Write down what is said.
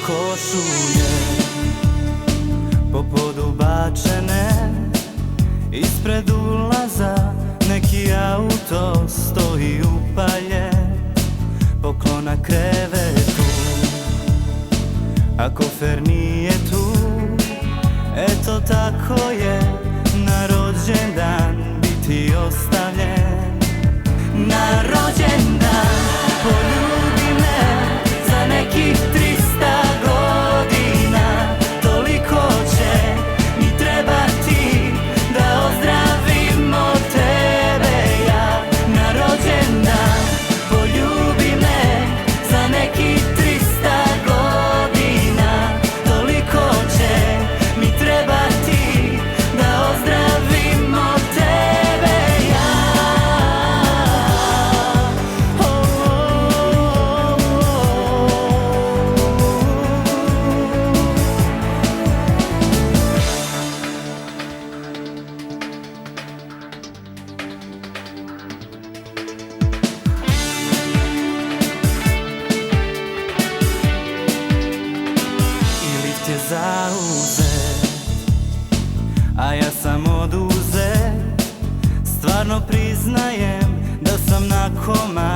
košulje po podu bačene, ispred ulaza neki auto stoji upaljen, poklon na krevetu, a kofer nije tu. Eto tako je na rođendan biti ostavljen. Na rođendan poljubi me za nekih 300 godina. Toliko će mi trebati da ozdravimo tebe ja. Na rođendan poljubi me za nekih 300 godina. Toliko će mi trebati da ozdravimo tebe ja. I lift je zauzet, a ja sam oduzet. Stvarno priznajem da sam na komadu.